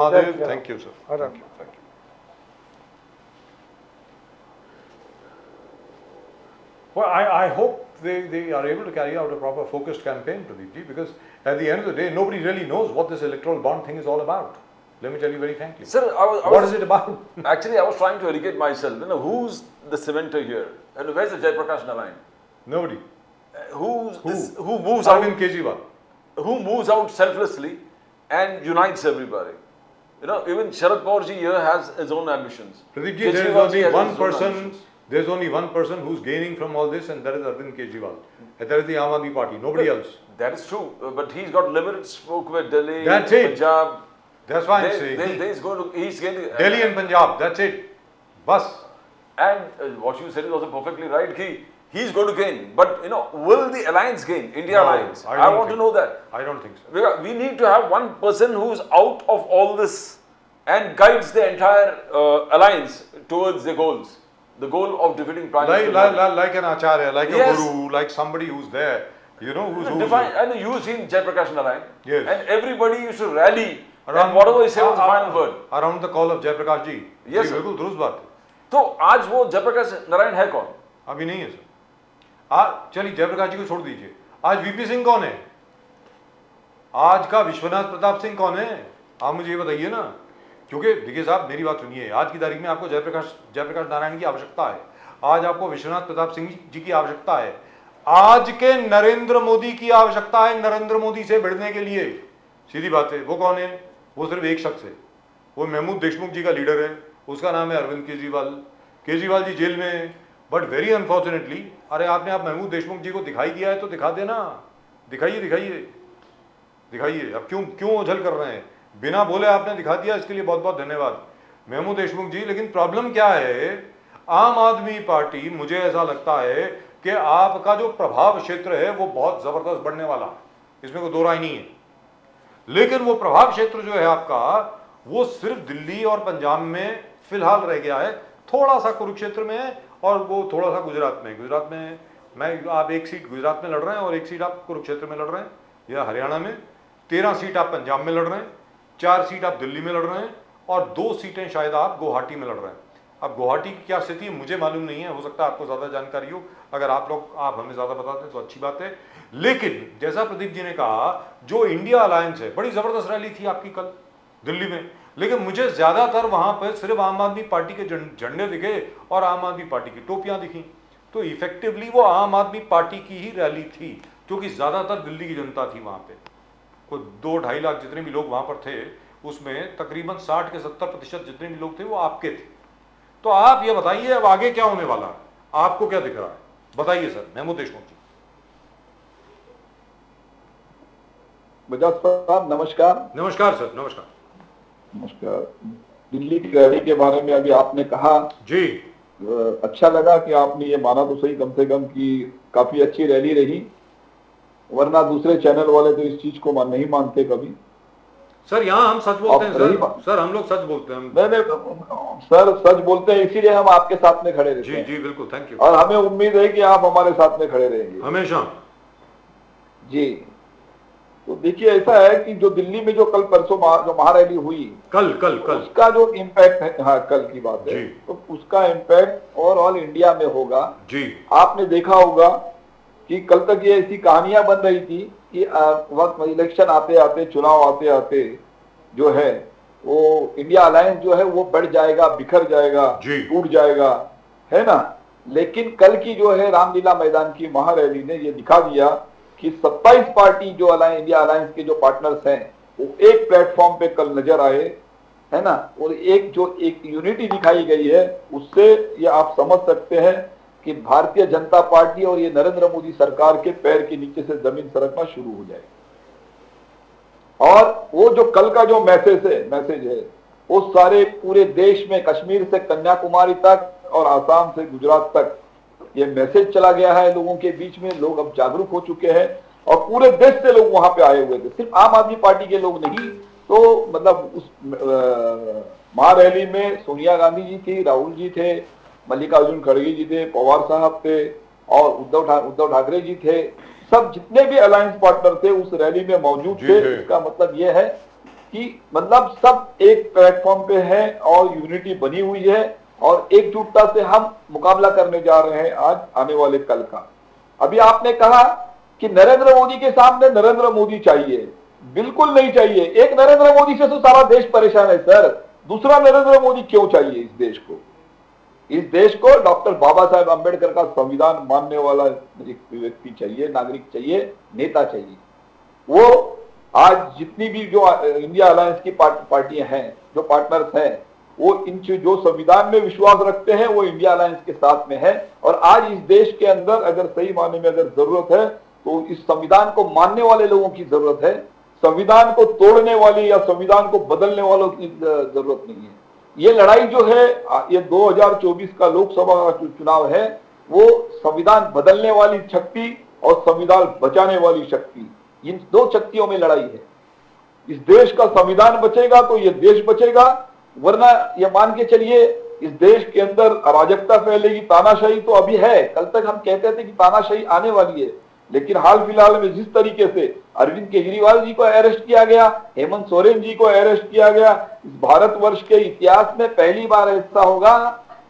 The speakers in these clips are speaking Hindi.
Mahadev, thank you, sir. Thank you. Thank you. Well, I hope they are able to carry out a proper focused campaign, Pradeep ji, because at the end of the day, nobody really knows what this electoral bond thing is all about. Let me tell you very frankly. Sir, What is it about? Actually, I was trying to educate myself. You know, who's the cementer here? And where's the Jaiprakash Narayan? Nobody. Who moves Arvind out? Kejriwal. Who moves out selflessly and unites everybody? You know, even Sharad Pawar ji here has his own ambitions. Pradeep ji, there is Kejriwal ji only has one his own person. ambitions. There is only one person who's gaining from all this, and that is Arvind Kejriwal. And that is the Aam Aadmi Party. Nobody else. That is true, but he's got limited smoke with Delhi, That's it. Punjab. That's why I'm saying. He's going to Delhi and Punjab. That's it. Bus. And what you said is also perfectly right. He's going to gain, but you know, will the alliance gain? India No, alliance. I I don't want to think know that. I don't think so. Because we need to have one person who's out of all this and guides the entire alliance towards the goals. The goal of defeating Prime Minister Modi. Like an acharya, like Yes. a guru, like somebody who's there. You know, who's Define, and you've seen Jaiprakash Narayan. Yes. And everybody used to rally. And whatever he said was the final word. Around the call of Jaiprakash ji. Yes, ji, sir. बिल्कुल दुरुस्त बात है. तो आज वो जयप्रकाश नारायण है कौन? अभी नहीं है सर. चलिए जयप्रकाश जी को छोड़ दीजिए. आज वीपी सिंह कौन है? आज का विश्वनाथ प्रताप सिंह कौन है? आप मुझे ये बताइए ना. क्योंकि देखिए साहब, मेरी बात सुनिए. आज की तारीख में आपको जयप्रकाश नारायण की आवश्यकता है. आज आपको विश्वनाथ प्रताप सिंह जी की आवश्यकता है. आज के नरेंद्र मोदी की आवश्यकता है. नरेंद्र मोदी से भिड़ने के लिए. सीधी बात है. वो कौन है? वो सिर्फ एक शख्स है. वो महमूद देशमुख जी का लीडर है. उसका नाम है अरविंद केजरीवाल. केजरीवाल जी जेल में है. बट वेरी अनफॉर्चुनेटली, अरे आपने आप महमूद देशमुख जी को दिखाई दिया है तो दिखा देना. दिखाइए दिखाइए दिखाइए. अब क्यों ओझल कर रहे हैं? बिना बोले आपने दिखा दिया, इसके लिए बहुत बहुत धन्यवाद महमूद देशमुख जी. लेकिन प्रॉब्लम क्या है? आम आदमी पार्टी, मुझे ऐसा लगता है कि आपका जो प्रभाव क्षेत्र है वो बहुत जबरदस्त बढ़ने वाला है. इसमें कोई दो राय नहीं है. लेकिन वो प्रभाव क्षेत्र जो है आपका, वो सिर्फ दिल्ली और पंजाब में फिलहाल रह गया है. थोड़ा सा कुरुक्षेत्र में है और वो थोड़ा सा गुजरात में. आप एक सीट गुजरात में लड़ रहे हैं और एक सीट आप कुरुक्षेत्र में लड़ रहे हैं या हरियाणा में. 13 सीट आप पंजाब में लड़ रहे हैं. 4 सीट आप दिल्ली में लड़ रहे हैं और 2 सीटें शायद आप गुवाहाटी में लड़ रहे हैं. अब गुवाहाटी की क्या स्थिति है मुझे मालूम नहीं है. हो सकता है आपको ज्यादा जानकारी हो. अगर आप हमें ज्यादा बताते हैं तो अच्छी बात है. लेकिन जैसा प्रदीप जी ने कहा, जो इंडिया अलायंस है, बड़ी जबरदस्त रैली थी आपकी कल दिल्ली में. लेकिन मुझे ज्यादातर वहां पर सिर्फ आम आदमी पार्टी के झंडे दिखे और आम आदमी पार्टी की टोपियां दिखी. तो इफेक्टिवली वो आम आदमी पार्टी की ही रैली थी, क्योंकि ज्यादातर दिल्ली की जनता थी वहां पे. कोई 2-2.5 लाख जितने भी लोग वहां पर थे, उसमें तकरीबन 60 से 70% जितने भी लोग थे वो आपके थे. तो आप ये बताइए अब आगे क्या होने वाला है? आपको क्या दिख रहा है? बताइए सर. महमूद देशमुख जी. बजाज साहब नमस्कार. नमस्कार सर. नमस्कार. नमस्कार. दिल्ली की रैली के बारे में अभी आपने कहा जी. अच्छा लगा कि आपने ये माना तो सही कम से कम कि काफी अच्छी रैली रही, वरना दूसरे चैनल वाले तो इस चीज को नहीं मानते कभी. सर यहाँ हम सच बोलते हैं सर हम लोग सच बोलते हैं. नहीं सर, सच बोलते हैं, इसीलिए हम आपके साथ में खड़े रहते हैं. जी बिल्कुल. Thank you. और हमें उम्मीद है कि आप हमारे साथ में खड़े रहेंगे हमेशा. जी. तो देखिए ऐसा है कि जो दिल्ली में जो कल परसों जो महारैली हुई, कल उसका जो इम्पैक्ट है, हाँ कल की बात है, तो उसका इम्पैक्ट ओवरऑल इंडिया में होगा. जी. आपने देखा होगा कि कल तक ये ऐसी कहानियां बन रही थी कि वक्त इलेक्शन आते आते, चुनाव आते आते जो है वो इंडिया अलायंस जो है वो बढ़ जाएगा, बिखर जाएगा, टूट जाएगा, है ना. लेकिन कल की जो है रामलीला मैदान की महारैली ने ये दिखा दिया कि 27 पार्टी जो इंडिया अलायंस के जो पार्टनर्स हैं वो एक प्लेटफॉर्म पे कल नजर आए, है ना. और एक यूनिटी दिखाई गई है, उससे ये आप समझ सकते हैं कि भारतीय जनता पार्टी और ये नरेंद्र मोदी सरकार के पैर के नीचे से जमीन सरकना शुरू हो जाएगी. और वो जो कल का जो मैसेज है वो सारे पूरे देश में, कश्मीर से कन्याकुमारी तक और आसाम से गुजरात तक ये मैसेज चला गया है लोगों के बीच में. लोग अब जागरूक हो चुके हैं और पूरे देश से लोग वहां पे आए हुए थे. सिर्फ आम आदमी पार्टी के लोग नहीं. तो मतलब उस महारैली में सोनिया गांधी जी थी, राहुल जी थे, मल्लिकार्जुन खड़गे जी थे, पवार साहब थे और उद्धव ठाकरे जी थे. सब जितने भी अलायंस पार्टनर थे उस रैली में मौजूद थे. इसका मतलब ये है कि मतलब सब एक प्लेटफॉर्म पे है और यूनिटी बनी हुई है और एकजुटता से हम मुकाबला करने जा रहे हैं आज आने वाले कल का। अभी आपने कहा कि नरेंद्र मोदी के सामने नरेंद्र मोदी चाहिए, बिल्कुल नहीं चाहिए। एक नरेंद्र मोदी से तो सारा देश परेशान है सर, दूसरा नरेंद्र मोदी क्यों चाहिए इस देश को? इस देश को डॉक्टर बाबा साहेब अम्बेडकर का संविधान मानने वाला एक व्यक्ति चाहिए, नागरिक चाहिए, नेता चाहिए। वो आज जितनी भी जो इंडिया अलायंस की पार्टियां हैं, जो पार्टनर्स हैं, वो इन जो संविधान में विश्वास रखते हैं वो इंडिया अलायंस के साथ में है। और आज इस देश के अंदर अगर सही मायने में अगर जरूरत है तो इस संविधान को मानने वाले लोगों की जरूरत है, संविधान को तोड़ने वाले या संविधान को बदलने वालों की जरूरत नहीं है। ये लड़ाई जो है, ये 2024 का लोकसभा का चुनाव है, वो संविधान बदलने वाली शक्ति और संविधान बचाने वाली शक्ति, इन दो शक्तियों में लड़ाई है। इस देश का संविधान बचेगा तो ये देश बचेगा, वरना ये मान के चलिए इस देश के अंदर अराजकता फैलेगी, तानाशाही तो अभी है। कल तक हम कहते थे कि तानाशाही आने वाली है, लेकिन हाल फिलहाल में जिस तरीके से अरविंद केजरीवाल जी को अरेस्ट किया गया, हेमंत सोरेन जी को अरेस्ट किया गया, इस भारतवर्ष के इतिहास में पहली बार ऐसा होगा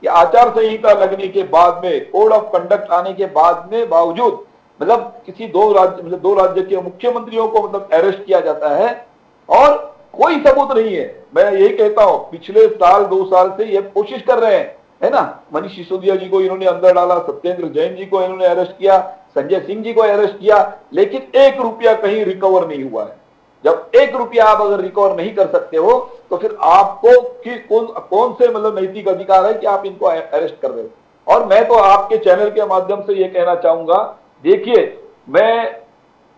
कि आचार संहिता लगने के बाद में, कोड ऑफ कंडक्ट आने के बाद में बावजूद मतलब किसी दो राज्य के मुख्यमंत्रियों को मतलब अरेस्ट किया जाता है और कोई सबूत नहीं है। मैं यही कहता हूं, पिछले साल 2 साल से ये कोशिश कर रहे हैं, है ना, मनीष सिसोदिया जी को इन्होंने अंदर डाला, सत्येंद्र जैन जी को इन्होंने अरेस्ट किया, संजय सिंह जी को अरेस्ट किया, लेकिन 1 रुपया कहीं रिकवर नहीं हुआ है। जब 1 रुपया आप अगर रिकवर नहीं कर सकते हो तो फिर आपको कौन से मतलब नैतिक अधिकार है कि आप इनको अरेस्ट कर रहे हो? और मैं तो आपके चैनल के माध्यम से ये कहना चाहूंगा, देखिए, मैं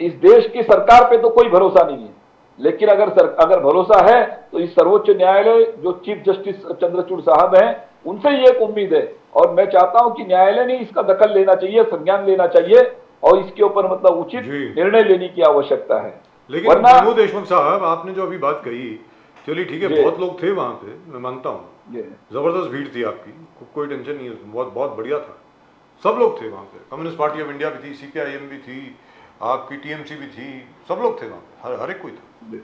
इस देश की सरकार पे तो कोई भरोसा नहीं है, लेकिन अगर भरोसा है तो इस सर्वोच्च न्यायालय जो चीफ जस्टिस चंद्रचूड़ साहब हैं, उनसे ये एक उम्मीद है। और मैं चाहता हूं कि न्यायालय ने इसका दखल लेना चाहिए, संज्ञान लेना चाहिए और इसके ऊपर मतलब उचित निर्णय लेने की आवश्यकता है। लेकिन प्रमोद देशमुख साहब, आपने जो अभी बात कही, चलिए ठीक है, बहुत लोग थे वहां पे, मैं मानता हूँ, जबरदस्त भीड़ थी आपकी, कोई टेंशन नहीं है, बहुत बढ़िया था, सब लोग थे वहां पे। कम्युनिस्ट पार्टी ऑफ इंडिया भी थी, सीपीआईएम भी थी, आपकी टीएमसी भी थी, सब लोग थे वहां पे, हर एक कोई था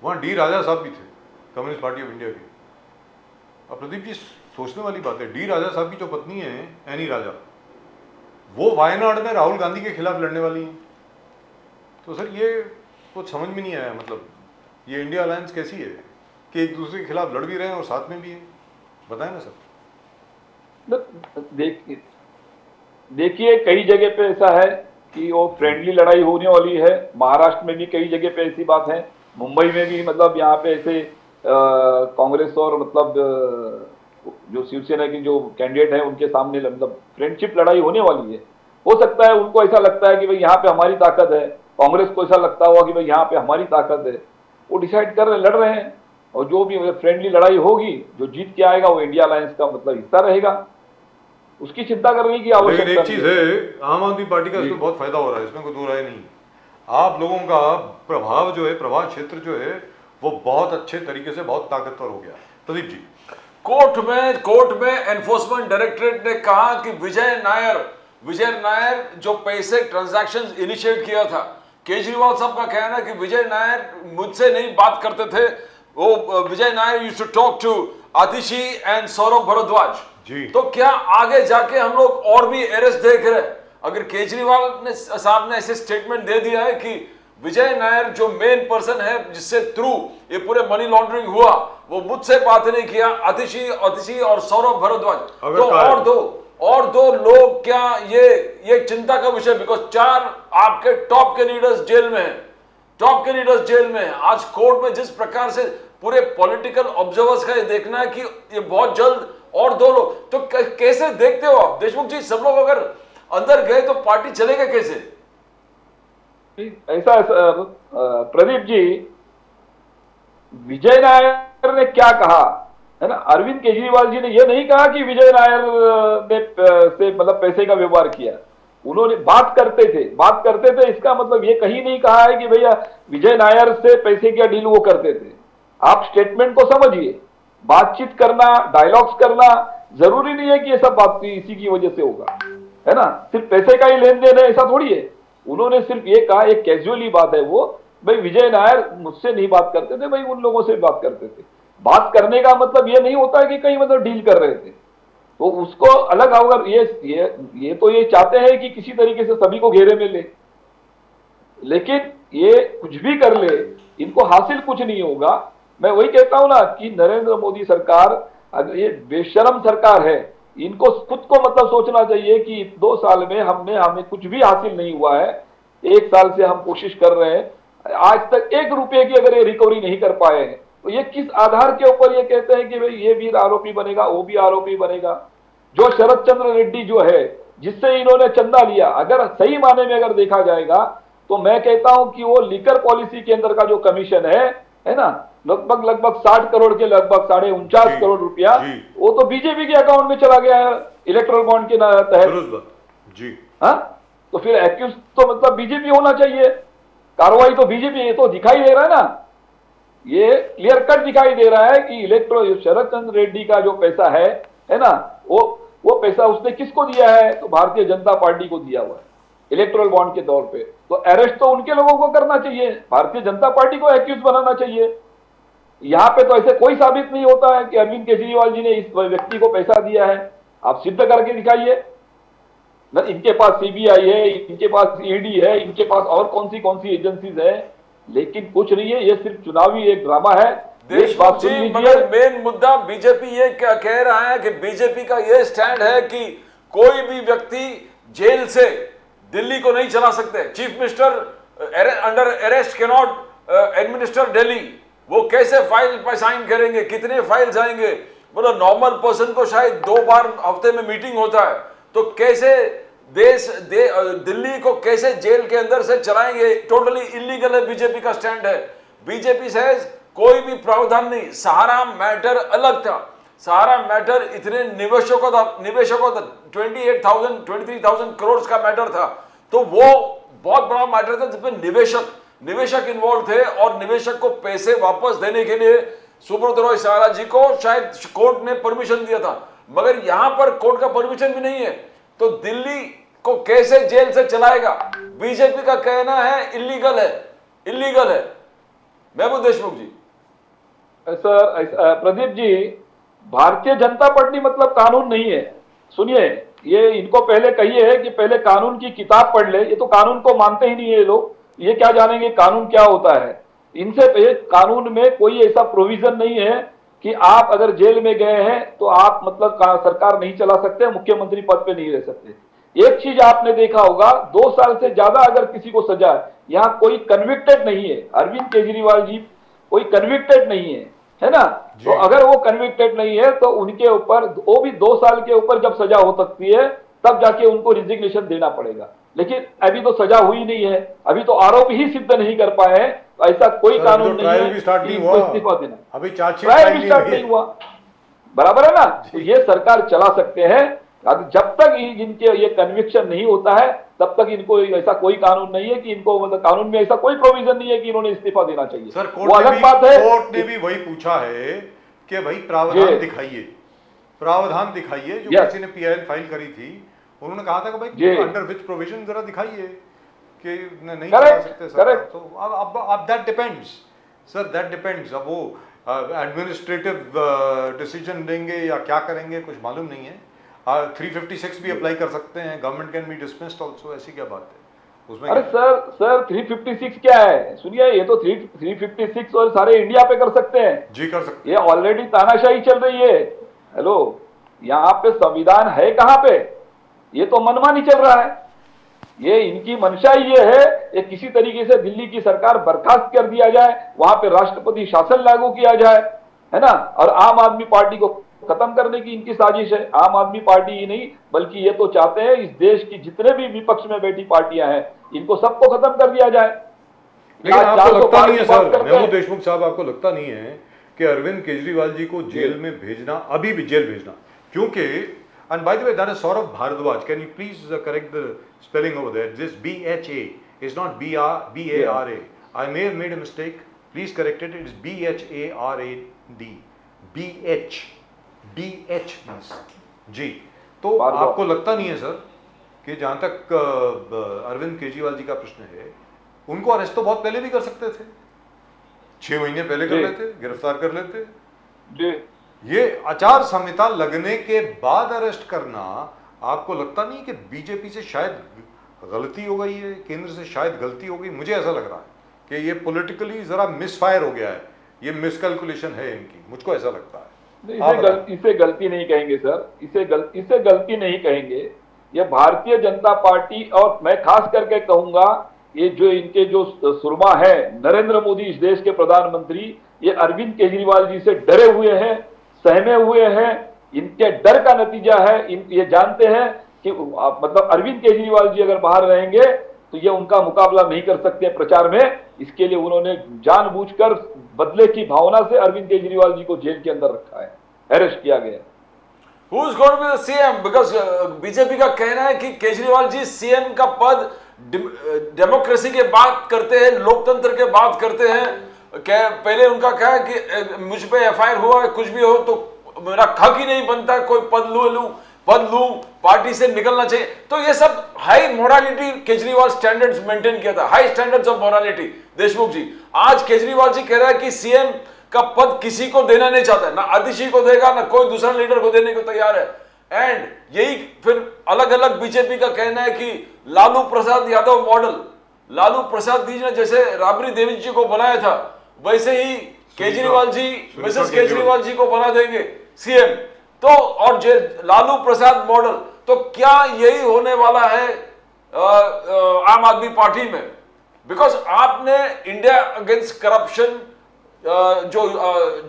वहां। डी राजा साहब भी थे, कम्युनिस्ट पार्टी ऑफ इंडिया के। अब प्रदीप जी, सोचने वाली बात है, डी राजा साहब की जो पत्नी है एनी राजा, वो वायनाड में राहुल गांधी के खिलाफ लड़ने वाली हैं। तो सर ये कुछ समझ में नहीं आया, मतलब ये इंडिया अलायंस कैसी है कि एक दूसरे के खिलाफ लड़ भी रहे हैं और साथ में भी है? बताएं ना सर। देखिए, कई जगह पे ऐसा है कि वो फ्रेंडली लड़ाई होने वाली है। महाराष्ट्र में भी कई जगह पे ऐसी बात है, मुंबई में भी मतलब यहाँ पे ऐसे कांग्रेस और मतलब जो शिवसेना की जो कैंडिडेट है उनके सामने मतलब फ्रेंडशिप लड़ाई होने वाली है। हो सकता है उनको ऐसा लगता है कि भाई यहाँ पे हमारी ताकत है, कांग्रेस को ऐसा लगता हुआ कि भाई यहाँ पे हमारी ताकत है, वो डिसाइड कर रहे, लड़ रहे हैं। और जो भी फ्रेंडली लड़ाई होगी, जो जीत के आएगा वो इंडिया अलायंस का मतलब हिस्सा रहेगा, उसकी चिंता करने की आवश्यकता नहीं। लेकिन एक चीज है, आम आदमी पार्टी का इसमें बहुत फायदा हो रहा है, इसमें कोई दो राय नहीं। आप लोगों का प्रभाव जो है, प्रभाव क्षेत्र जो है, वो बहुत अच्छे तरीके से बहुत ताकतवर हो गया। प्रदीप जी, कोर्ट में एनफोर्समेंट डायरेक्टरेट ने कहा कि विजय नायर जो पैसे ट्रांजैक्शन इनिशिएट किया था, केजरीवाल साहब का कहना है कि विजय नायर मुझसे नहीं बात करते थे, वो Vijay Nair used to talk to Atishi and Saurabh Bhardwaj ji. तो क्या आगे जाके हम लोग और भी अरेस्ट देख रहे हैं? अगर केजरीवाल साहब ने ऐसे स्टेटमेंट दे दिया है कि विजय नायर जो मेन पर्सन है जिससे थ्रू ये पूरे मनी लॉन्ड्रिंग हुआ, वो मुझसे बात नहीं किया, आतिशी और सौरभ भारद्वाज, तो और दो लोग, क्या ये चिंता का विषय? बिकॉज 4 आपके टॉप के लीडर्स जेल में हैं। आज कोर्ट में जिस प्रकार से पूरे पॉलिटिकल ऑब्जर्वर्स का ये देखना है कि ये बहुत जल्द और 2 लोग, तो कैसे देखते हो आप देशमुख जी? सब लोग अगर अंदर गए तो पार्टी चलेगा कैसे? ऐसा प्रदीप जी, विजय नायर ने क्या कहा है ना, अरविंद केजरीवाल जी ने यह नहीं कहा कि विजय नायर ने से मतलब पैसे का व्यवहार किया। उन्होंने बात करते थे, इसका मतलब ये कहीं नहीं कहा है कि भैया विजय नायर से पैसे का डील वो करते थे। आप स्टेटमेंट को समझिए, बातचीत करना, डायलॉग्स करना जरूरी नहीं है कि ये सब बात इसी की वजह से होगा, है ना। सिर्फ पैसे का ही लेन देन है ऐसा थोड़ी है। उन्होंने सिर्फ ये कहा, एक कैजुअली बात है वो, भाई विजय नायर मुझसे नहीं बात करते थे, भाई उन लोगों से बात करते थे। बात करने का मतलब ये नहीं होता है कि कहीं मतलब डील कर रहे थे, तो उसको अलग होगा। ये तो ये चाहते हैं कि किसी तरीके से सभी को घेरे में ले, लेकिन ये कुछ भी कर ले, इनको हासिल कुछ नहीं होगा। मैं वही कहता हूं ना कि नरेंद्र मोदी सरकार, अगर ये बेशरम सरकार है, इनको खुद को मतलब सोचना चाहिए कि 2 साल में हमें कुछ भी हासिल नहीं हुआ है। 1 साल से हम कोशिश कर रहे हैं, आज तक 1 रुपए की अगर ये रिकवरी नहीं कर पाए हैं, तो ये किस आधार के ऊपर ये कहते हैं कि भाई ये भी आरोपी बनेगा, वो भी आरोपी बनेगा। जो शरद चंद्र रेड्डी जो है, जिससे इन्होंने चंदा लिया, अगर सही माने में अगर देखा जाएगा तो मैं कहता हूं कि वो लिकर पॉलिसी के अंदर का जो कमीशन है ना, लगभग 60 करोड़ के लगभग 49.5 करोड़ रुपया, वो तो बीजेपी के अकाउंट में चला गया है इलेक्ट्रल बॉन्ड के तहत जी। हाँ, तो फिर एक्यूज तो मतलब बीजेपी होना चाहिए, कार्रवाई तो बीजेपी, ये तो दिखाई दे रहा है ना, ये क्लियर कट दिखाई दे रहा है कि शरद चंद्र रेड्डी का जो पैसा है ना, वो पैसा उसने किसको दिया है, तो भारतीय जनता पार्टी को दिया हुआ है इलेक्टोरल बॉन्ड के तौर पे। तो अरेस्ट तो उनके लोगों को करना चाहिए, भारतीय जनता पार्टी को एक्यूज बनाना चाहिए। यहां पे तो ऐसे कोई साबित नहीं होता है कि अरविंद केजरीवाल जी ने इस व्यक्ति को पैसा दिया है, आप सिद्ध करके दिखाइए ना। इनके पास सीबीआई है, इनके पास ईडी है, इनके पास और कौन सी एजेंसीज है, लेकिन कुछ नहीं है, ये सिर्फ चुनावी एक ड्रामा है। देशमुख जी, मगर मेन मुद्दा बीजेपी ये क्या कह रहा है कि बीजेपी का ये स्टैंड है कि कोई भी व्यक्ति जेल से दिल्ली को नहीं चला सकते। Chief minister under arrest can not administer Delhi. वो कैसे फाइल पर साइन करेंगे, कितने फाइल्स आएंगे, मतलब नॉर्मल पर्सन को शायद 2 बार हफ्ते में मीटिंग होता है, तो कैसे दिल्ली को कैसे जेल के अंदर से चलाएंगे। टोटली इलीगल है, बीजेपी का स्टैंड है। बीजेपी से कोई भी प्रावधान नहीं। सहारा मैटर अलग था, सहारा मैटर इतने निवेशकों का 23,000 करोड़ का मैटर था, तो वो बहुत बड़ा मैटर था जिसमें निवेशक इन्वॉल्व थे, और निवेशक को पैसे वापस देने के लिए सुब्रत रॉय सहारा जी को शायद कोर्ट ने परमिशन दिया था, मगर यहां पर कोर्ट का परमिशन भी नहीं है, तो दिल्ली को कैसे जेल से चलाएगा। बीजेपी का कहना है इलीगल है। महबूब देशमुख जी। सर प्रदीप जी, भारतीय जनता पार्टी मतलब कानून नहीं है। सुनिए, ये इनको पहले कहिए है कि पहले कानून की किताब पढ़ ले। ये तो कानून को मानते ही नहीं है ये लोग, ये क्या जानेंगे कानून क्या होता है। इनसे पहले कानून में कोई ऐसा प्रोविजन नहीं है कि आप अगर जेल में गए हैं तो आप मतलब सरकार नहीं चला सकते, मुख्यमंत्री पद पे नहीं रह सकते। एक चीज आपने देखा होगा, 2 साल से ज्यादा अगर किसी को सजा, यहाँ कोई कन्विक्टेड नहीं है। अरविंद केजरीवाल जी कोई कन्विक्टेड नहीं है ना, तो अगर वो कन्विक्टेड नहीं है तो उनके ऊपर वो भी 2 साल के ऊपर जब सजा हो सकती है तब जाके उनको रिजिग्नेशन देना पड़ेगा। लेकिन अभी तो सजा हुई नहीं है, अभी तो आरोप ही सिद्ध नहीं कर पाए हैं, तो ऐसा कोई कानून नहीं है कि इस्तीफा देना। अभी ट्रायल भी स्टार्ट नहीं हुआ, बराबर है ना। तो ये सरकार चला सकते हैं, जब तक इनके ये कन्विक्शन नहीं होता है तब तक इनको ऐसा कोई कानून नहीं है कि इनको मतलब कानून में ऐसा कोई प्रोविजन नहीं है कि इन्होंने इस्तीफा देना चाहिए। सर वो अलग बात है। कोर्ट ने भी वही पूछा है कि भाई प्रावधान दिखाइए जो किसी ने पीआईएल फाइल करी थी, उन्होंने कहा था कि भाई अंडर विच प्रोविजन जरा दिखाइए कि नहीं चला सकते सर। तो अब that depends sir, that depends. अब वो एडमिनिस्ट्रेटिव डिसीजन लेंगे या क्या करेंगे कुछ मालूम नहीं है। 356 भी अप्लाई कर सकते हैं, government can be dismissed also, ऐसी क्या बात है उसमें। अरे सर 356 क्या है, सुनिए, ये तो 356 और सारे इंडिया पे कर सकते हैं जी, कर सकते हैं। ये ऑलरेडी तानाशाही चल रही है। हेलो, यहाँ पे संविधान है कहाँ पे, ये तो मनमानी चल रहा है। ये इनकी मंशा ये है कि किसी तरीके से दिल्ली की सरकार बर्खास्त कर दिया जाए, वहां पे राष्ट्रपति शासन लागू किया जाए, है ना, और आम आदमी पार्टी को खत्म करने की इनकी साजिश है। आम आदमी पार्टी ही नहीं बल्कि ये तो चाहते हैं इस देश की जितने भी विपक्ष में बैठी पार्टियां हैं इनको सबको खत्म कर दिया जाए। लेकिन आपको लगता नहीं है सर, महबूब देशमुख साहब, आपको लगता नहीं है कि अरविंद केजरीवाल जी को जेल में भेजना, अभी भी जेल भेजना, क्योंकि and by the way that is Saurabh Bharadwaj, can you please correct the spelling over there, this BHA is not BARA. I may have made a mistake, please correct it. It is BHARAD, BH means जी। तो आपको लगता नहीं है सर कि जहां तक अरविंद केजरीवाल जी का प्रश्न है उनको अरेस्ट तो बहुत पहले भी कर सकते थे, 6 महीने पहले कर जी। लेते, गिरफ्तार कर लेते। जी ये आचार संहिता लगने के बाद अरेस्ट करना, आपको लगता नहीं कि बीजेपी से शायद गलती हो गई है, केंद्र से शायद गलती हो गई? मुझे ऐसा लग रहा है कि ये पॉलिटिकली जरा मिसफायर हो गया है, ये मिसकैलकुलेशन है इनकी, मुझको ऐसा लगता है। नहीं, आप बताएं। इसे गलती नहीं कहेंगे सर, इसे गलती नहीं कहेंगे। ये भारतीय जनता पार्टी, और मैं खास करके कहूंगा ये जो इनके जो सुरमा है नरेंद्र मोदी, इस देश के प्रधानमंत्री, ये अरविंद केजरीवाल जी से डरे हुए हैं, सहमे हुए हैं। इनके डर का नतीजा है, ये जानते हैं कि मतलब अरविंद केजरीवाल जी अगर बाहर रहेंगे तो ये उनका मुकाबला नहीं कर सकते प्रचार में। इसके लिए उन्होंने जानबूझकर बदले की भावना से अरविंद केजरीवाल जी को जेल के अंदर रखा है, अरेस्ट किया गया। Who is going to be the CM? Because BJP का कहना है कि केजरीवाल जी सीएम का पद डेमोक्रेसी के बात करते हैं, लोकतंत्र के बात करते हैं। पहले उनका क्या है कि मुझ पे एफआईआर हुआ है, कुछ भी हो तो मेरा हक ही नहीं बनता कोई पद लूं, पार्टी से निकलना चाहिए। तो ये सब high morality Kejriwal standards maintain किया था, high standards of morality. Deshmukh ji, आज केजरीवाल जी कह रहा है कि सीएम का पद किसी को देना नहीं चाहता है, ना आतिशी को देगा, ना कोई दूसरा लीडर को देने को तैयार है। एंड यही फिर अलग अलग बीजेपी का कहना है कि लालू प्रसाद यादव मॉडल, लालू प्रसाद जी ने जैसे राबड़ी देवी जी को बनाया था, वैसे ही केजरीवाल जी, मिसेस केजरीवाल जी को बना देंगे सीएम। तो और लालू प्रसाद मॉडल, तो क्या यही होने वाला है आम आदमी पार्टी में? बिकॉज आपने इंडिया अगेंस्ट करप्शन जो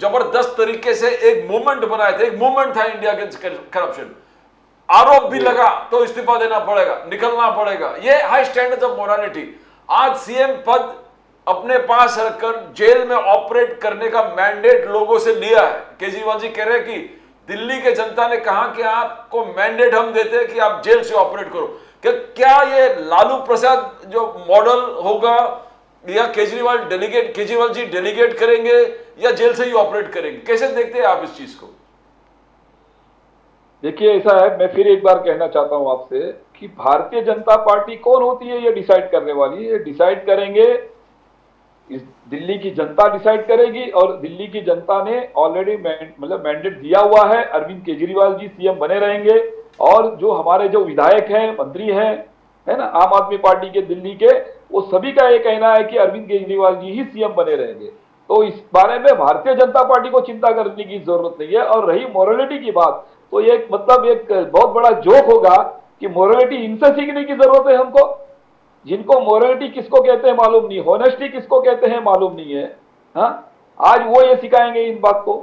जबरदस्त तरीके से एक मूवमेंट बनाए थे, एक मूवमेंट था इंडिया अगेंस्ट करप्शन। आरोप भी लगा तो इस्तीफा देना पड़ेगा, निकलना पड़ेगा, ये हाई स्टैंडर्ड्स ऑफ मोरालिटी। आज सीएम पद अपने पास रखकर जेल में ऑपरेट करने का मैंडेट लोगों से लिया है। केजरीवाल जी कह रहे हैं कि दिल्ली के जनता ने कहा कि आपको मैंडेट हम देते हैं कि आप जेल से ऑपरेट करो। क्या ये लालू प्रसाद जो मॉडल होगा, या केजरीवाल जी डेलीगेट करेंगे, या जेल से ही ऑपरेट करेंगे? कैसे देखते हैं आप इस चीज को? देखिए ऐसा है, मैं फिर एक बार कहना चाहता हूं आपसे कि भारतीय जनता पार्टी कौन होती है ये डिसाइड करने वाली। ये डिसाइड करेंगे, इस दिल्ली की जनता डिसाइड करेगी, और दिल्ली की जनता ने ऑलरेडी मतलब मैंडेट दिया हुआ है। अरविंद केजरीवाल जी सीएम बने रहेंगे, और जो हमारे जो विधायक हैं, मंत्री हैं, है ना, आम आदमी पार्टी के दिल्ली के, वो सभी का ये कहना है कि अरविंद केजरीवाल जी ही सीएम बने रहेंगे। तो इस बारे में भारतीय जनता पार्टी को चिंता करने की जरूरत नहीं है। और रही मोरालिटी की बात, तो ये मतलब एक बहुत बड़ा जोक होगा कि मोरालिटी इनसे सीखने की जरूरत है हमको, जिनको मोरालिटी किसको कहते हैं मालूम नहीं, होनेस्टी किसको कहते हैं मालूम नहीं है। हाँ, आज वो ये सिखाएंगे इन बात को।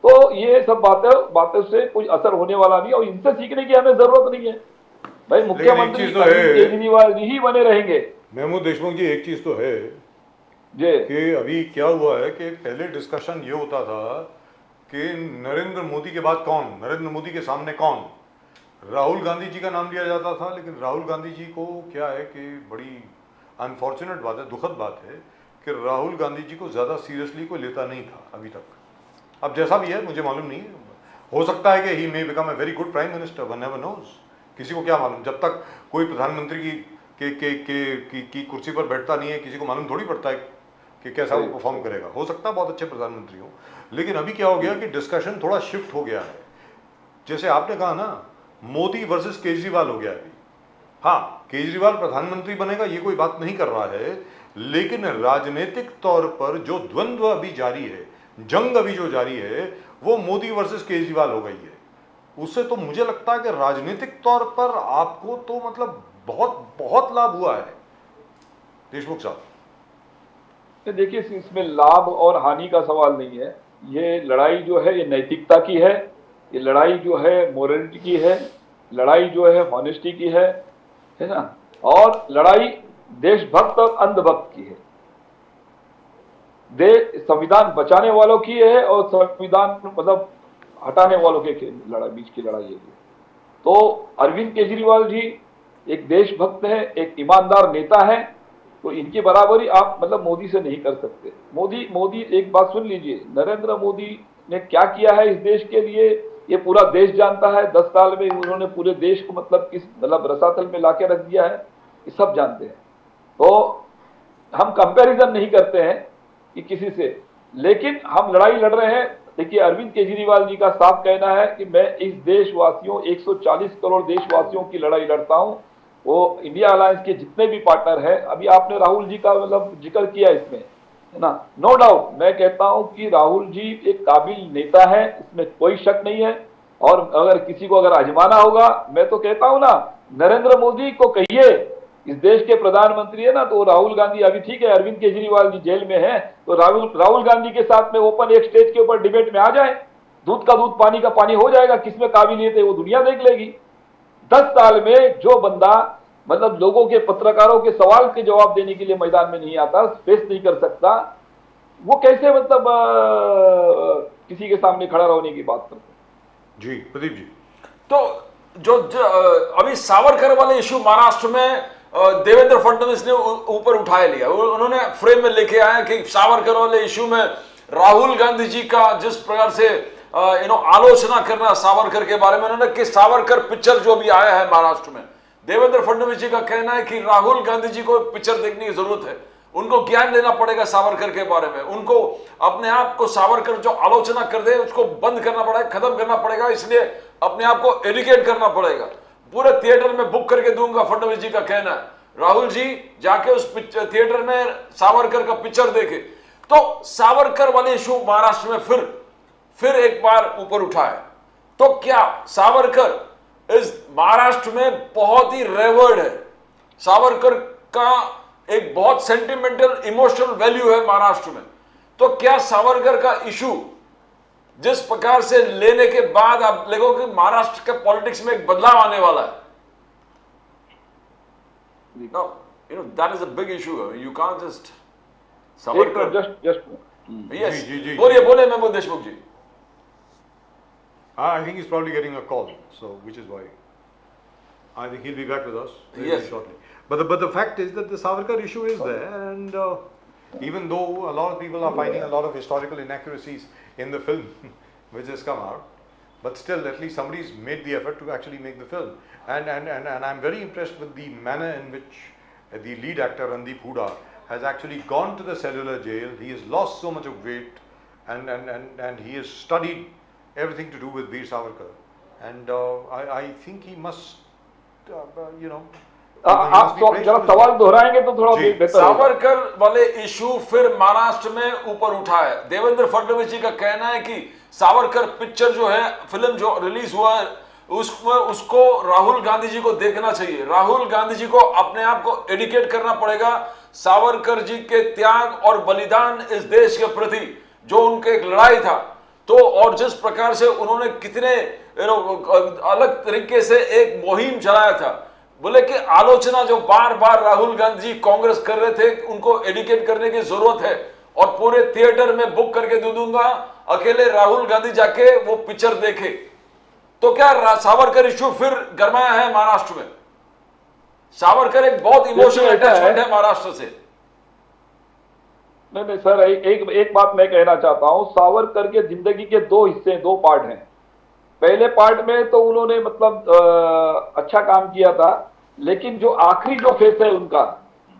तो ये सब बातों से कुछ असर होने वाला नहीं, और इनसे सीखने की हमें जरूरत नहीं है। भाई मुख्यमंत्री केजरीवाल जी ही बने रहेंगे। महमूद देशमुख जी, एक चीज तो है जी कि अभी क्या हुआ है कि पहले डिस्कशन ये होता था कि नरेंद्र मोदी के बाद कौन, नरेंद्र मोदी के सामने कौन, राहुल गांधी जी का नाम लिया जाता था। लेकिन राहुल गांधी जी को क्या है कि बड़ी अनफॉर्चुनेट बात है, दुखद बात है कि राहुल गांधी जी को ज़्यादा सीरियसली कोई लेता नहीं था अभी तक। अब जैसा भी है मुझे मालूम नहीं है, हो सकता है कि he may become a very good prime minister, one never knows. किसी को क्या मालूम, जब तक कोई प्रधानमंत्री की कुर्सी पर बैठता नहीं है, किसी को मालूम थोड़ी पड़ता है कि कैसा वो परफॉर्म करेगा। हो सकता है बहुत अच्छे प्रधानमंत्री हो, लेकिन अभी क्या हो गया कि डिस्कशन थोड़ा शिफ्ट हो गया है। जैसे आपने कहा ना, मोदी वर्सेस केजरीवाल हो गया अभी। हाँ, केजरीवाल प्रधानमंत्री बनेगा ये कोई बात नहीं कर रहा है, लेकिन राजनीतिक तौर पर जो द्वंद्व अभी जारी है, जंग अभी जो जारी है, वो मोदी वर्सेस केजरीवाल हो गई है। उससे तो मुझे लगता है कि राजनीतिक तौर पर आपको तो मतलब बहुत बहुत लाभ हुआ है देशमुख साहब। देखिए, इसमें लाभ और हानि का सवाल नहीं है। ये लड़ाई जो है ये नैतिकता की है, ये लड़ाई जो है मोरलिटी की है, लड़ाई जो है हॉनेस्टी की है ना, और लड़ाई देशभक्त और अंधभक्त की है। संविधान बचाने वालों की है और संविधान मतलब हटाने वालों के लड़ाई, बीच की लड़ाई है। तो अरविंद केजरीवाल जी एक देशभक्त है, एक ईमानदार नेता है, तो इनकी बराबरी आप मतलब मोदी से नहीं कर सकते। मोदी एक बात सुन लीजिए, नरेंद्र मोदी ने क्या किया है इस देश के लिए ये पूरा देश जानता है। 10 साल में उन्होंने पूरे देश को मतलब किस मतलब रसातल में लाके रख दिया है, ये सब जानते हैं। तो हम कंपैरिजन नहीं करते हैं कि किसी से, लेकिन हम लड़ाई लड़ रहे हैं। देखिए, अरविंद केजरीवाल जी का साफ कहना है कि मैं इस देशवासियों 140 करोड़ देशवासियों की लड़ाई लड़ता हूं। वो इंडिया अलायंस के जितने भी पार्टनर हैं, अभी आपने राहुल जी का मतलब जिक्र किया इसमें, है ना, नो डाउट मैं कहता हूं कि राहुल जी एक काबिल नेता है, इसमें कोई शक नहीं है। और अगर किसी को अगर आजमाना होगा, मैं तो कहता हूं ना, नरेंद्र मोदी को कहिए, इस देश के प्रधानमंत्री है ना, तो राहुल गांधी, अभी ठीक है अरविंद केजरीवाल जी जेल में है, तो राहुल गांधी के साथ में ओपन एक स्टेज के ऊपर डिबेट में आ जाए, दूध का दूध पानी का पानी हो जाएगा, किसमें काबिलियत है वो दुनिया देख लेगी। 10 साल में जो बंदा मतलब लोगों के, पत्रकारों के सवाल के जवाब देने के लिए मैदान में नहीं आता, फेस नहीं कर सकता, वो कैसे मतलब किसी के सामने खड़ा होने की बात करते हैं? जी प्रदीप जी। तो जो अभी सावरकर वाले इशू महाराष्ट्र में देवेंद्र फडणवीस ने ऊपर उठा लिया, उन्होंने फ्रेम में लेके आया कि सावरकर वाले इशू में राहुल गांधी जी का जिस प्रकार से आलोचना करना सावरकर के बारे में, उन्होंने कि सावरकर पिक्चर जो भी आया है महाराष्ट्र में, देवेंद्र फडणवीस जी का कहना है कि राहुल गांधी जी को पिक्चर देखने की जरूरत है, उनको ज्ञान लेना पड़ेगा सावरकर के बारे में, उनको अपने आप को सावरकर जो आलोचना कर दे उसको बंद करना पड़ेगा, खत्म करना पड़ेगा, इसलिए अपने आप को एजुकेट करना पड़ेगा। पूरे थिएटर में बुक करके दूंगा, फडणवीस जी का कहना है। राहुल जी जाके उस थिएटर में सावरकर का पिक्चर देखे। तो सावरकर वाले इशू महाराष्ट्र में फिर एक बार ऊपर उठा है। तो क्या सावरकर इस महाराष्ट्र में बहुत ही रेवर्ड है, सावरकर का एक बहुत सेंटिमेंटल इमोशनल वैल्यू है महाराष्ट्र में। तो क्या सावरकर का इशू जिस प्रकार से लेने के बाद आप देखोगे कि महाराष्ट्र के पॉलिटिक्स में एक बदलाव आने वाला है। Now, that is a big issue. You can't just Savarkar yes जी बोलिए महमूद देशमुख जी। I think he's probably getting a call, so which is why I think he'll be back with us very shortly. But the fact is that the Savarkar issue is there, and even though a lot of people are finding a lot of historical inaccuracies in the film which has come out, but still at least somebody's made the effort to actually make the film, and I'm very impressed with the manner in which the lead actor Randeep Hooda has actually gone to the cellular jail. He has lost so much of weight, and he has studied everything to do with Veer Savarkar, and I think he must, आप जरा सवाल दोहराएंगे तो थोड़ा बेहतर होगा। सावरकर वाले इशू फिर महाराष्ट्र में ऊपर उठा है। देवेंद्र फडणवीस जी का कहना है कि सावरकर पिक्चर जो है, फिल्म जो रिलीज हुआ है, उसको राहुल गांधी जी को देखना चाहिए। राहुल गांधी जी को अपने आप को एडुकेट करना पड़ेगा। सावरकर जी के त्याग और बलिदान इस देश के प्रति जो उनके एक लड़ाई था, तो और जिस प्रकार से उन्होंने कितने अलग तरीके से एक मुहिम चलाया था, बोले कि आलोचना जो बार बार राहुल गांधी जी कांग्रेस कर रहे थे, उनको एडुकेट करने की जरूरत है, और पूरे थिएटर में बुक करके दे दूंगा, अकेले राहुल गांधी जाके वो पिक्चर देखे। तो क्या सावरकर इशू फिर गरमाया है महाराष्ट्र में? सावरकर एक बहुत इमोशनल अटैचमेंट है महाराष्ट्र से। नहीं सर, एक बात मैं कहना चाहता हूं। सावरकर के जिंदगी के दो हिस्से, दो पार्ट हैं। पहले पार्ट में तो उन्होंने मतलब अच्छा काम किया था, लेकिन जो आखिरी जो फेस है उनका,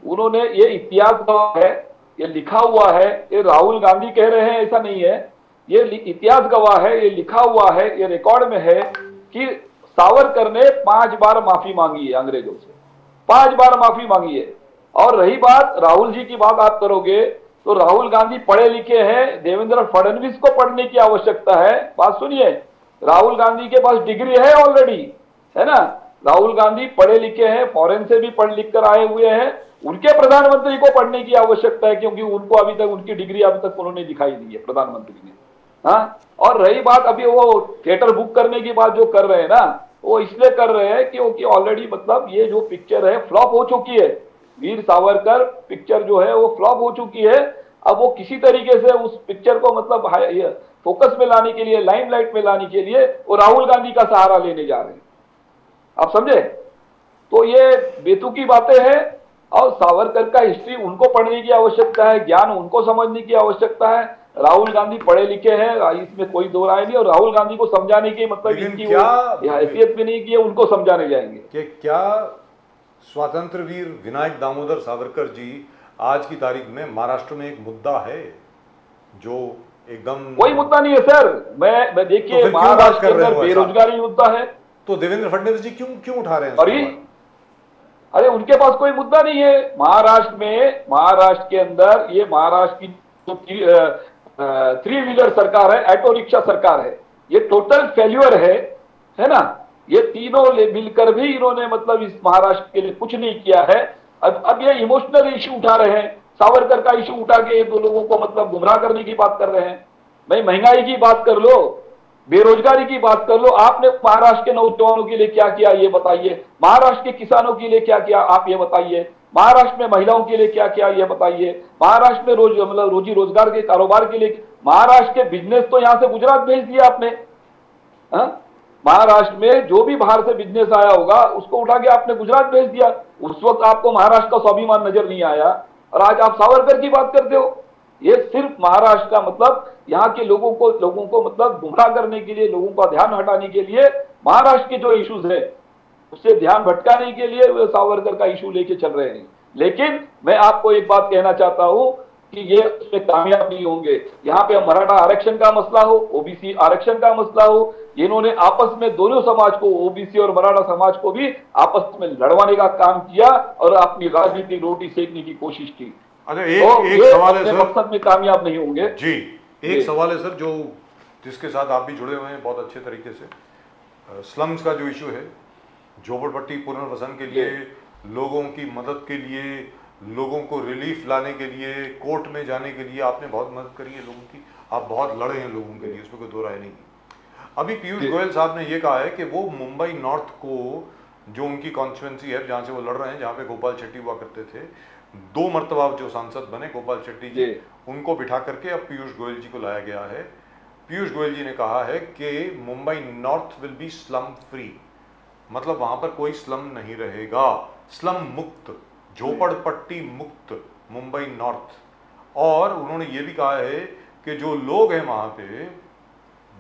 उन्होंने, ये इतिहास गवाह है, ये लिखा हुआ है, ये राहुल गांधी कह रहे हैं ऐसा नहीं है, ये इतिहास गवाह है, ये लिखा हुआ है, ये रिकॉर्ड में है कि सावरकर ने 5 बार माफी मांगी है अंग्रेजों से, 5 बार माफी मांगी है। और रही बात राहुल जी की बात आप करोगे, तो राहुल गांधी पढ़े लिखे हैं, देवेंद्र फडणवीस को पढ़ने की आवश्यकता है। बात सुनिए, राहुल गांधी के पास डिग्री है ऑलरेडी, है ना, राहुल गांधी पढ़े लिखे हैं, फॉरेन से भी पढ़ लिख कर आए हुए हैं, उनके प्रधानमंत्री को पढ़ने की आवश्यकता है, क्योंकि उनको अभी तक उनकी डिग्री अभी तक उन्होंने दिखाई दी है प्रधानमंत्री ने। हाँ, और रही बात अभी वो थिएटर बुक करने की बात जो कर रहे हैं ना, वो इसलिए कर रहे हैं क्योंकि ऑलरेडी मतलब ये जो पिक्चर है फ्लॉप हो चुकी है। वीर सावरकर पिक्चर जो है वो फ्लॉप हो चुकी है। अब वो किसी तरीके से उस पिक्चर को मतलब फोकस में लाने के लिए, लाइमलाइट में लाने के लिए वो राहुल गांधी का सहारा लेने जा रहे हैं। आप समझे? तो ये बेतुकी बातें हैं, और सावरकर का हिस्ट्री उनको पढ़ने की आवश्यकता है, ज्ञान उनको समझने की आवश्यकता है। राहुल गांधी पढ़े लिखे हैं, इसमें कोई दो राय नहीं, और राहुल गांधी को समझाने की मतलब इनकी हैसियत भी नहीं की है, उनको समझाने जाएंगे। कि क्या स्वतंत्र वीर विनायक दामोदर सावरकर जी आज की तारीख में महाराष्ट्र में एक मुद्दा है जो एकदम कोई मुद्दा नहीं है सर। मैं तो देखिए फिर क्यों बात महाराष्ट्र कर के रहे अंदर हो ऐसा? बेरोजगारी मुद्दा है। तो देवेंद्र फडणवीस जी क्यों क्यों उठा रहे हैं अरे इसको बात? अरे उनके पास कोई मुद्दा नहीं है। महाराष्ट्र के अंदर ये महाराष्ट्र की जो थ्री व्हीलर सरकार है, ऑटो रिक्शा सरकार है, ये टोटल फेल्यूर है ना। ये तीनों मिलकर भी इन्होंने मतलब इस महाराष्ट्र के लिए कुछ नहीं किया है। अब ये इमोशनल इश्यू उठा रहे हैं, सावरकर का इश्यू उठा के दो लोगों को मतलब गुमराह करने की बात कर रहे हैं। भाई महंगाई की बात कर लो, बेरोजगारी की बात कर लो। आपने महाराष्ट्र के नौजवानों के लिए क्या किया ये बताइए, महाराष्ट्र के किसानों के लिए क्या किया आप ये बताइए, महाराष्ट्र में महिलाओं के लिए क्या किया ये बताइए, महाराष्ट्र में रोजी रोजगार के कारोबार के लिए। महाराष्ट्र के बिजनेस तो यहां से गुजरात भेज दिया आपने। महाराष्ट्र में जो भी बाहर से बिजनेस आया होगा उसको उठा के आपने गुजरात भेज दिया। उस वक्त आपको महाराष्ट्र का स्वाभिमान नजर नहीं आया और आज आप सावरकर की बात करते हो। ये सिर्फ महाराष्ट्र का मतलब यहाँ के लोगों को मतलब गुमराह करने के लिए, लोगों का ध्यान हटाने के लिए, महाराष्ट्र के जो इश्यूज है उससे ध्यान भटकाने के लिए वे सावरकर का इशू लेके चल रहे हैं। लेकिन मैं आपको एक बात कहना चाहता हूं कि ये उसमें कामयाब नहीं होंगे। यहाँ पे मराठा आरक्षण का मसला हो, ओबीसी आरक्षण का मसला हो, इन्होंने आपस में दोनों समाज को, ओबीसी और मराठा समाज को भी आपस में लड़वाने का काम किया और अपनी राजनीतिक रोटी सेकने की कोशिश की। अच्छा एक सवाल है सर, मकसद में कामयाब नहीं होंगे जी। एक सवाल है सर जो जिसके साथ आप भी जुड़े हुए हैं बहुत अच्छे तरीके से, स्लम्स का जो इशू है, झोपड़पट्टी पुनर्वसन के लिए, लोगों की मदद के लिए, लोगों को रिलीफ लाने के लिए, कोर्ट में जाने के लिए आपने बहुत मदद करी है लोगों की, आप बहुत लड़े हैं लोगों के लिए, उसमें कोई दो राय नहीं। अभी पीयूष गोयल साहब ने ये कहा है कि वो मुंबई नॉर्थ को, जो उनकी कॉन्स्टिट्यूंसी है जहां से वो लड़ रहे हैं, जहां पे गोपाल शेट्टी हुआ करते थे, 2 मर्तबा जो सांसद बने गोपाल शेट्टी जी, उनको बिठा करके अब पीयूष गोयल जी को लाया गया है। पीयूष गोयल जी ने कहा है कि Mumbai north will be slum free, मतलब वहां पर कोई स्लम नहीं रहेगा, स्लम मुक्त, झोपड़पट्टी मुक्त मुंबई नॉर्थ। और उन्होंने ये भी कहा है कि जो लोग हैं वहां पे,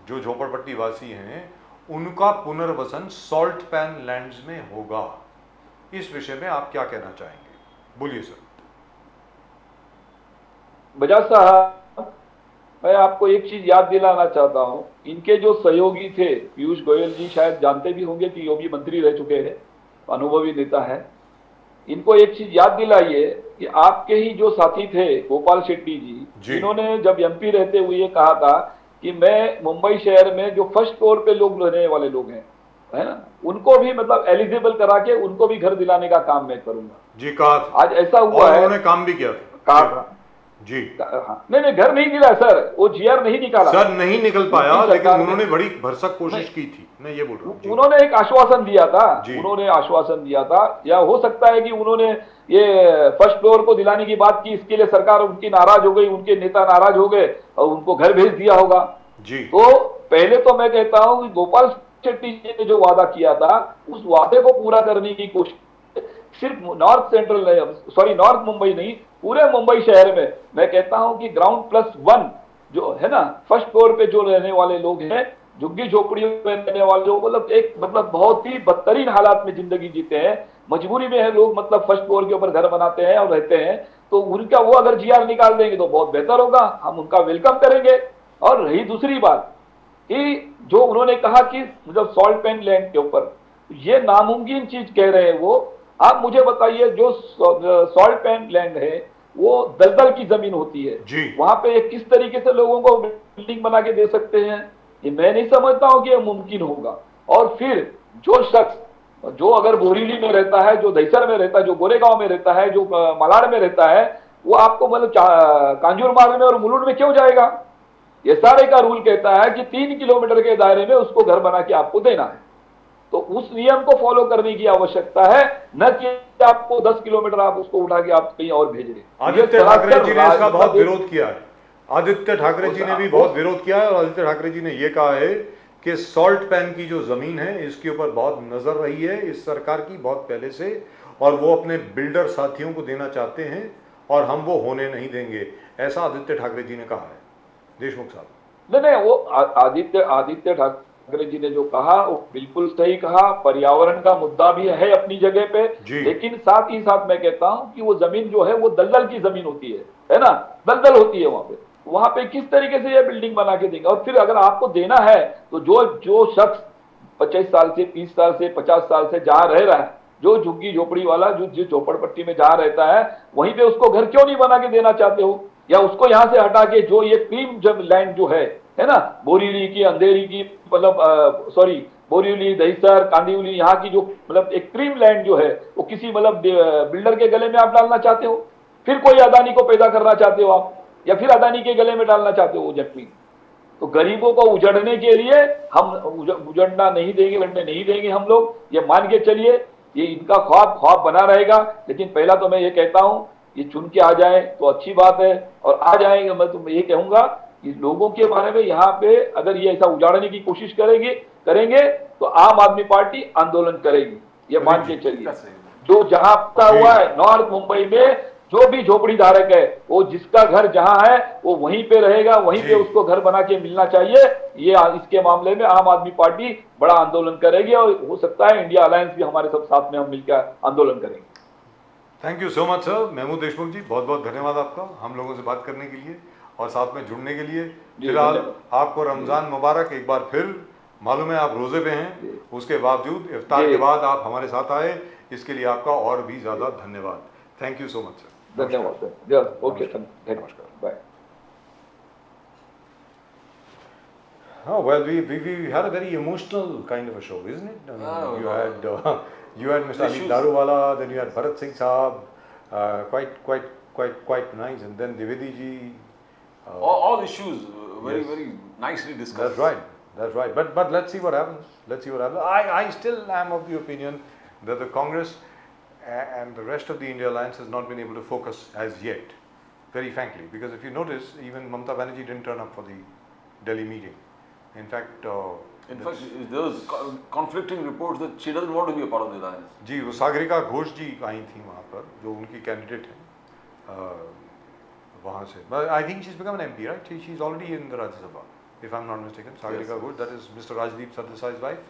जो झोपड़पट्टी वासी हैं, उनका पुनर्वसन सॉल्ट पैन लैंड्स में होगा। इस विषय में आप क्या कहना चाहेंगे, बोलिए सर। बजाज साहब, मैं आपको एक चीज याद दिलाना चाहता हूं, इनके जो सहयोगी थे पीयूष गोयल जी, शायद जानते भी होंगे कि वो भी मंत्री रह चुके हैं, अनुभवी नेता है। इनको एक चीज याद दिलाइए कि आपके ही जो साथी थे गोपाल शेट्टी जी, इन्होंने जब एमपी रहते हुए ये कहा था कि मैं मुंबई शहर में जो फर्स्ट फ्लोर पे लोग रहने वाले लोग हैं, है ना, उनको भी मतलब एलिजिबल करा के उनको भी घर दिलाने का काम मैं करूंगा जी। कहा आज ऐसा हुआ है, उन्होंने काम भी किया कहा जी। नहीं घर नहीं दिला सर, वो जीआर नहीं निकाला सर, नहीं निकल पाया, लेकिन उन्होंने बड़ी भरसक कोशिश की थी, मैं ये बोल रहा हूँ। उन्होंने एक आश्वासन दिया था, उन्होंने आश्वासन दिया था, या हो सकता है कि उन्होंने ये फर्स्ट फ्लोर को दिलाने की बात की, इसके लिए सरकार उनकी नाराज हो गई, उनके नेता नाराज हो गए और उनको घर भेज दिया होगा जी। तो पहले तो मैं कहता हूँ कि गोपाल शेट्टी जी ने जो वादा किया था उस वादे को पूरा करने की कोशिश सिर्फ नॉर्थ मुंबई नहीं, पूरे मुंबई शहर में मैं कहता हूं कि ग्राउंड+1 जो है ना, फर्स्ट फ्लोर पे जो रहने वाले लोग हैं, झुग्गी झोपड़ियों में रहने वाले लोग, मतलब बहुत ही बदतरीन हालात में जिंदगी जीते हैं, मजबूरी में है लोग, मतलब फर्स्ट फ्लोर के ऊपर घर बनाते हैं और रहते हैं, तो उनका वो अगर जीआर निकाल देंगे तो बहुत बेहतर होगा, हम उनका वेलकम करेंगे। और रही दूसरी बात कि जो उन्होंने कहा कि मतलब सॉल्ट पैन लैंड के ऊपर, ये नामुमकिन चीज कह रहे हैं वो। आप मुझे बताइए, जो सॉल्ट पैन लैंड है वो दलदल की जमीन होती है जी, वहां पे किस तरीके से लोगों को बिल्डिंग बना के दे सकते हैं, ये मैं नहीं समझता हूं कि ये मुमकिन होगा। और फिर जो शख्स जो अगर बोरीली में रहता है, जो दहीसर में रहता है, जो गोरेगांव में रहता है, जो मलाड में रहता है, वो आपको मतलब कांजूर मार्ग में और मुलुंड में क्यों जाएगा? ये सारे का रूल कहता है कि 3 किलोमीटर के दायरे में उसको घर बना के आपको देना है, तो उस नियम को फॉलो करने की आवश्यकता है, न कि आपको 10 किलोमीटर आप उसको उठा के आप कहीं और भेज रहे। आदित्य ठाकरे जी ने इसका बहुत विरोध किया है, आदित्य ठाकरे जी ने भी बहुत विरोध किया है, और आदित्य ठाकरे जी ने यह कहा है कि सॉल्ट पैन की जो जमीन है इसके ऊपर बहुत नजर रही है इस सरकार की बहुत पहले से, और वो अपने बिल्डर साथियों को देना चाहते हैं और हम वो होने नहीं देंगे, ऐसा आदित्य ठाकरे जी ने कहा है। देशमुख साहब, नहीं वो आदित्य ठाकरे जी ने जो कहा वो बिल्कुल सही कहा। पर्यावरण का मुद्दा भी है अपनी जगह पे, जी। लेकिन साथ ही साथ मैं कहता हूं कि वो जमीन जो है वो दलदल की जमीन होती है ना, दलदल होती है वहां पे किस तरीके से ये बिल्डिंग बना के देंगे। और फिर अगर आपको देना है तो जो जो शख्स 25 साल से 30 साल से 50 साल से जहां रह रहा है, जो झुग्गी झोपड़ी वाला जो जिस झोपड़पट्टी में जहां रहता है, वहीं पे उसको घर क्यों नहीं बना के देना चाहते हो? या उसको यहां से हटा के जो ये क्रीम जब लैंड जो है ना, बोरीवली की, अंधेरी की, मतलब सॉरी बोरीवली, दहिसर, कांदिवली, यहाँ की जो मतलब एक क्रीम लैंड जो है वो किसी मतलब बिल्डर के गले में आप डालना चाहते हो? फिर कोई अदानी को पैदा करना चाहते हो आप, या फिर अदानी के गले में डालना चाहते हो वो जमीन? तो गरीबों को उजड़ने के लिए हम उजड़ना नहीं देंगे, लड़ने नहीं देंगे हम लोग, ये मान के चलिए। ये इनका ख्वाब ख्वाब बना रहेगा। लेकिन पहला तो मैं ये कहता हूं, ये चुन के आ जाए तो अच्छी बात है, और आ जाएंगे मैं तो ये कहूंगा कि लोगों के बारे में यहाँ पे अगर ये ऐसा उजाड़ने की कोशिश करेंगे तो आम आदमी पार्टी आंदोलन करेगी, ये मान के चलिए। जो जहां पता हुआ है नॉर्थ मुंबई में जो भी झोपड़ी धारक है, वो जिसका घर जहां है वो वहीं पे रहेगा, वहीं पे उसको घर बना के मिलना चाहिए। ये इसके मामले में आम आदमी पार्टी बड़ा आंदोलन करेगी, और हो सकता है इंडिया अलायंस भी हमारे सब साथ में हम मिलकर आंदोलन करेंगे। Thank you so much sir. Mahmood Deshmukh ji, बहुत बहुत धन्यवाद आपका हम लोगों से बात करने के लिए और साथ में जुड़ने के लिए। फिलहाल आपको रमजान मुबारक एक बार फिर। मालूम है आप रोजे पे हैं, उसके बावजूद इफ्तार के बाद आप हमारे साथ आए, इसके लिए आपका और भी ज्यादा धन्यवाद। Thank you so much sir. धन्यवाद सर। ओके, नमस्कार, bye. Well, we had a very emotional kind of a show, isn't it? You had Mr. Ali Daruwala, then you had Bharat Singh Saab, quite nice, and then Divedi ji. All issues very nicely discussed. That's right. But let's see what happens. I still am of the opinion that the Congress and the rest of the India Alliance has not been able to focus as yet, very frankly, because if you notice, even Mamata Banerjee didn't turn up for the Delhi meeting. In fact, there was conflicting reports that she doesn't want to be a part of the alliance. जी, वो सागरिका घोष जी आई थी वहाँ पर, जो उनकी कैंडिडेट हैं वहाँ से। But I think she's become an MP, right? She's already in the Rajya Sabha, if I'm not mistaken. Sagarika Ghosh, that is Mr. Rajdeep Sardesai's wife.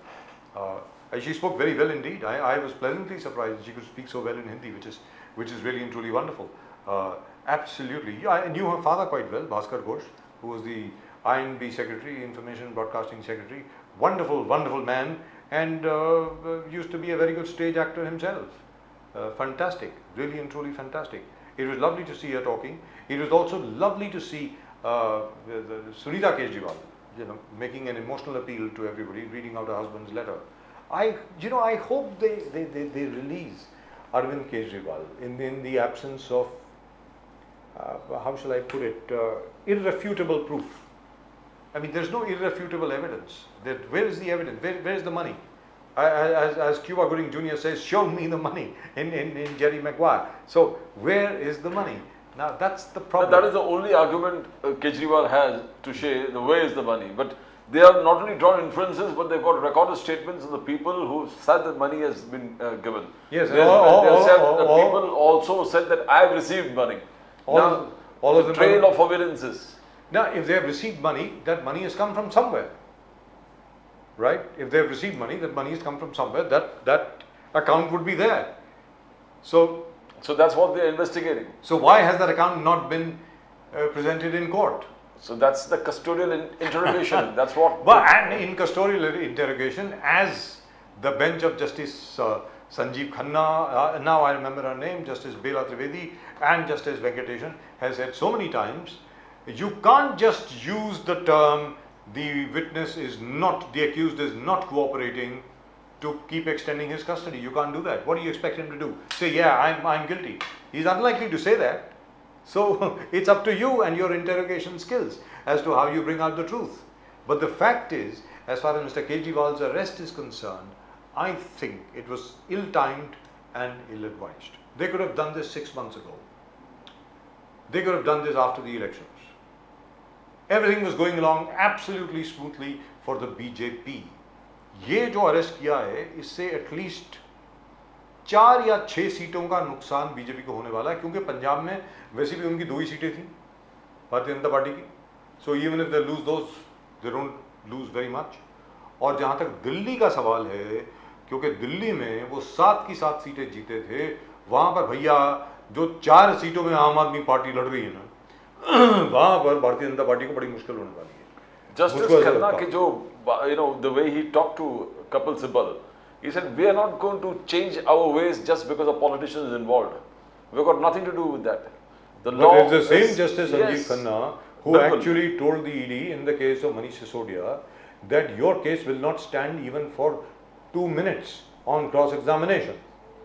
She spoke very well indeed. I was pleasantly surprised she could speak so well in Hindi, which is really and truly wonderful. Absolutely. I knew her father quite well, Bhaskar Ghosh, who was the INB secretary, Information Broadcasting Secretary. Wonderful man, and used to be a very good stage actor himself. Fantastic, really and truly fantastic. It was lovely to see her talking. It was also lovely to see Sunita Kejriwal, making an emotional appeal to everybody, reading out her husband's letter. I hope they release Arvind Kejriwal in the absence of how shall I put it, irrefutable proof. I mean, there's no irrefutable evidence. Where is the evidence? Where is the money? As Cuba Gooding Jr. says, show me the money in Jerry Maguire. So where is the money? Now that's the problem. That is the only argument Kejriwal has to say, where is the money? But they have not only drawn inferences, but they've got recorded statements of the people who said that money has been given. Yes, people also said that I have received money. All of them trail of evidences. Now, if they have received money, that money has come from somewhere, right? If they have received money, that money has come from somewhere. That account would be there. So that's what they are investigating. So why has that account not been presented in court? So that's the custodial interrogation. That's what. But and in custodial interrogation, as the bench of Justice Sanjeev Khanna, now I remember her name, Justice Bela Trivedi and Justice Venkatesan has said so many times, you can't just use the term the accused is not cooperating to keep extending his custody. You can't do that. What do you expect him to do? Say, yeah, I'm guilty. He's unlikely to say that. So it's up to you and your interrogation skills as to how you bring out the truth. But the fact is, as far as Mr. Kejriwal's arrest is concerned, I think it was ill-timed and ill-advised. They could have done this 6 months ago. They could have done this after the elections. Everything was going along absolutely smoothly for the BJP. ये जो अरेस्ट किया है, इससे एटलीस्ट 4 या 6 सीटों का नुकसान बीजेपी को होने वाला है, क्योंकि पंजाब में वैसे भी उनकी 2 ही सीटें थी भारतीय जनता पार्टी की. So even if they lose those, they don't lose very much. और जहां तक दिल्ली का सवाल है, क्योंकि दिल्ली में वो 7 की 7 सीटें जीते थे, वहां पर भैया जो 4 सीटों में आम आदमी पार्टी लड़ रही है ना, वहां पर भारतीय जनता पार्टी को बड़ी मुश्किल होने वाली है। Justice मुझको ऐसा Khanna लगता के है। जो the way he talked to Kapil Sibal, he said we are not going to change our ways just because a politician is involved. We've got nothing to do with that. The law But it's the same is- Justice Sanjeev yes. Khanna who Bilkul. actually told the ED in the case of Manish Sisodia that your case will not stand even for 2 minutes on cross-examination,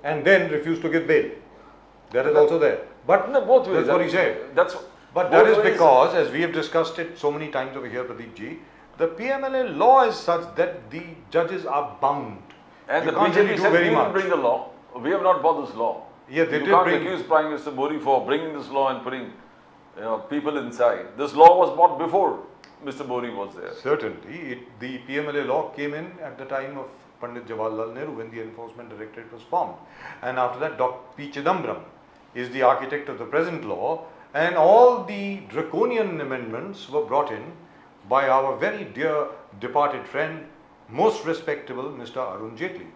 and then refused to give bail. That is also there. But No, both ways. that's what he said. That's But both that is ways. because, as we have discussed it so many times over here, Pradeep ji, the PMLA law is such that the judges are bound. And You the can't BJP really do said very we will much. bring the law. We have not brought this law. Yeah, they you did can't bring- accuse Prime Minister Modi for bringing this law and putting people inside. This law was brought before Mr. Modi was there. Certainly, the PMLA law came in at the time of Pandit Jawaharlal Nehru when the Enforcement Directorate was formed. And after that, Dr. P. Chidambaram is the architect of the present law, and all the draconian amendments were brought in by our very dear departed friend, most respectable Mr. Arun Jaitley.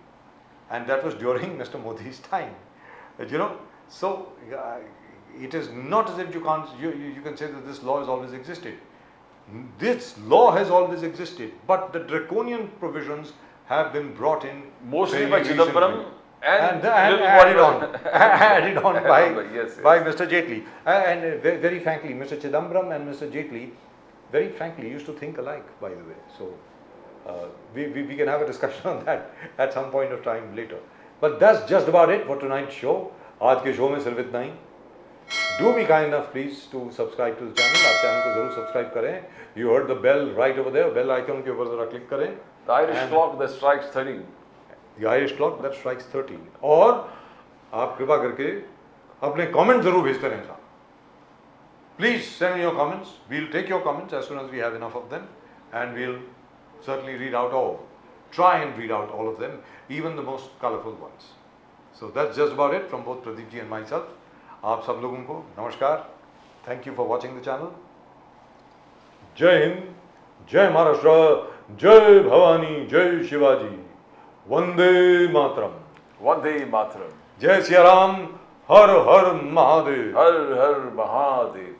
And that was during Mr. Modi's time. You know, so it is not as if you can say that this law has always existed. This law has always existed, but the draconian provisions have been brought in Mostly very by Chidambaram recently. and and little added by- on, added on by, Yes, by Mr. Jaitley. And very frankly, Mr. Chidambaram and Mr. Jaitley, very frankly, used to think alike, by the way. So we can have a discussion on that at some point of time later. But that's just about it for tonight's show. आज के शो में सिर्फ इतना ही. Do be kind enough, please, to subscribe to the channel. आप चैनल को जरूर सब्सक्राइब करें. You heard the bell right over there. Bell icon के ऊपर जरा क्लिक करें. The Irish And- clock that strikes 13. The Irish clock that strikes 13. और आप कृपा करके अपने कमेंट जरूर भेजते रहें साहब. Please send me your comments. We'll take your comments as soon as we have enough of them, and we'll certainly read out all. Try and read out all of them, even the most colorful ones. So that's just about it from both Pradeep ji and myself. आप सब लोगों को नमस्कार. Thank you for watching the channel. जय हिंद, जय महाराष्ट्र, जय भवानी, जय शिवाजी, वंदे मातरम. Vande Mataram. जय सिया राम, हर हर महादेव. Har Har Mahadev.